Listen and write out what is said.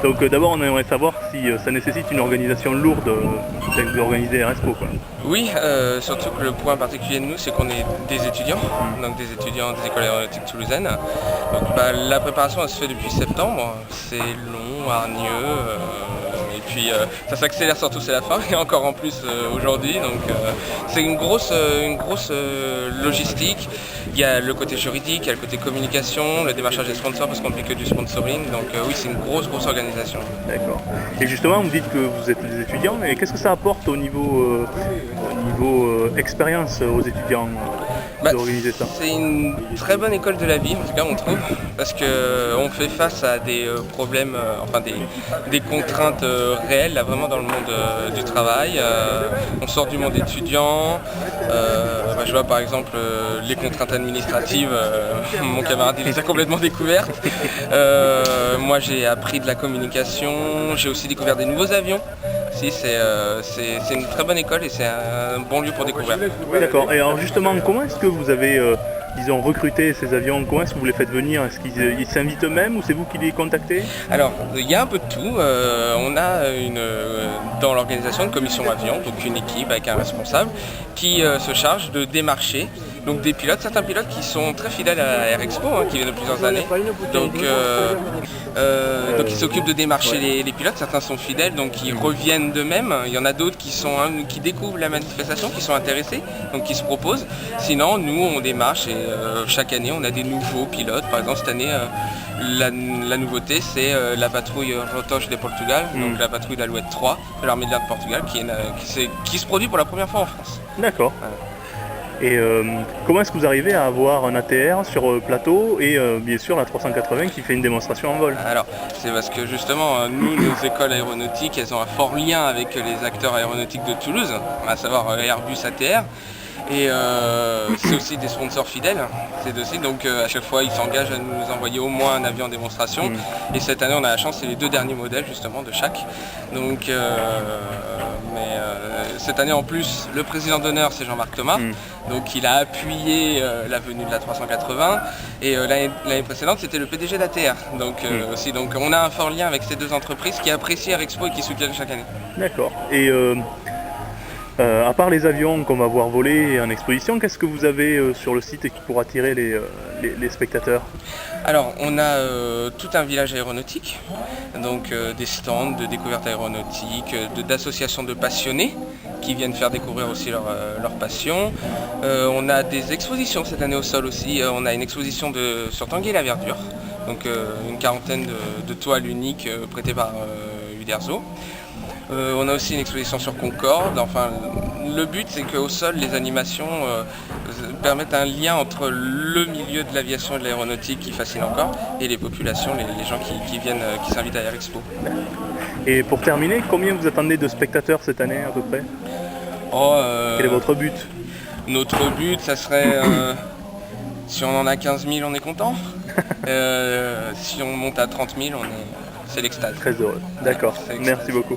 Donc d'abord on aimerait savoir si ça nécessite une organisation lourde d'organiser RSPO, quoi. Oui, surtout que le point particulier de nous, c'est qu'on est des étudiants, donc des étudiants des écoles aéronautiques toulousaines. Donc la préparation, elle se fait depuis septembre. C'est long, hargneux, et puis ça s'accélère surtout c'est la fin, et encore en plus aujourd'hui. Donc c'est une grosse logistique. Il y a le côté juridique, il y a le côté communication, le démarchage des sponsors parce qu'on ne fait que du sponsoring. Donc oui, c'est une grosse organisation. D'accord. Et justement, vous me dites que vous êtes des étudiants, mais qu'est-ce que ça apporte au niveau, expérience aux étudiants d'organiser ça? C'est une très bonne école de la vie, en tout cas on trouve, parce qu'on fait face à des problèmes, enfin des contraintes réelles, là, vraiment dans le monde du travail. On sort du monde étudiant, je vois par exemple les contraintes administratives, mon camarade il les a complètement découvertes. Moi j'ai appris de la communication, j'ai aussi découvert des nouveaux avions. Si, c'est une très bonne école et c'est un bon lieu pour découvrir. Oui, d'accord. Et alors justement, comment est-ce que vous avez, disons, recruté ces avions? Comment est-ce que vous les faites venir? Est-ce qu'ils s'invitent eux-mêmes ou c'est vous qui les contactez? Alors, il y a un peu de tout. On a dans l'organisation une commission avion, donc une équipe avec un responsable qui se charge de démarcher donc des pilotes, certains pilotes qui sont très fidèles à Air Expo, qui viennent de plusieurs années. Donc ils s'occupent de démarcher les pilotes, certains sont fidèles, donc ils reviennent d'eux-mêmes. Il y en a d'autres qui découvrent la manifestation, qui sont intéressés, donc qui se proposent. Sinon, nous, on démarche et chaque année, on a des nouveaux pilotes. Par exemple, cette année, la nouveauté, c'est la patrouille Rotoche de Portugal, donc la patrouille d'Alouette 3 de l'armée de l'air de Portugal, qui se produit pour la première fois en France. D'accord. Voilà. Et comment est-ce que vous arrivez à avoir un ATR sur plateau et bien sûr la 380 qui fait une démonstration en vol? Alors, c'est parce que justement, nous, nos écoles aéronautiques, elles ont un fort lien avec les acteurs aéronautiques de Toulouse, à savoir Airbus ATR. Et c'est aussi des sponsors fidèles, donc à chaque fois ils s'engagent à nous envoyer au moins un avion en démonstration. Et cette année on a la chance, c'est les 2 derniers modèles justement de chaque. Donc, cette année en plus le président d'honneur c'est Jean-Marc Thomas, donc il a appuyé la venue de la 380. Et l'année précédente c'était le PDG d'ATR. Donc aussi, donc on a un fort lien avec ces 2 entreprises qui apprécient Air Expo et qui soutiennent chaque année. D'accord. Et à part les avions qu'on va voir voler en exposition, qu'est-ce que vous avez sur le site pour attirer les spectateurs? Alors, on a tout un village aéronautique, donc des stands de découverte aéronautique, d'associations de passionnés qui viennent faire découvrir aussi leur passion. On a des expositions cette année au sol aussi. On a une exposition sur Tanguy et la Verdure, donc une quarantaine de toiles uniques prêtées par Uderzo. On a aussi une exposition sur Concorde. Enfin, le but c'est qu'au sol les animations permettent un lien entre le milieu de l'aviation et de l'aéronautique qui fascine encore et les populations, les gens qui viennent, qui s'invitent à Air Expo. Et pour terminer, combien vous attendez de spectateurs cette année à peu près? Quel est votre but? Notre but, ça serait, si on en a 15 000 on est content. Si on monte à 30 000 c'est l'extase. Très heureux, d'accord, merci beaucoup.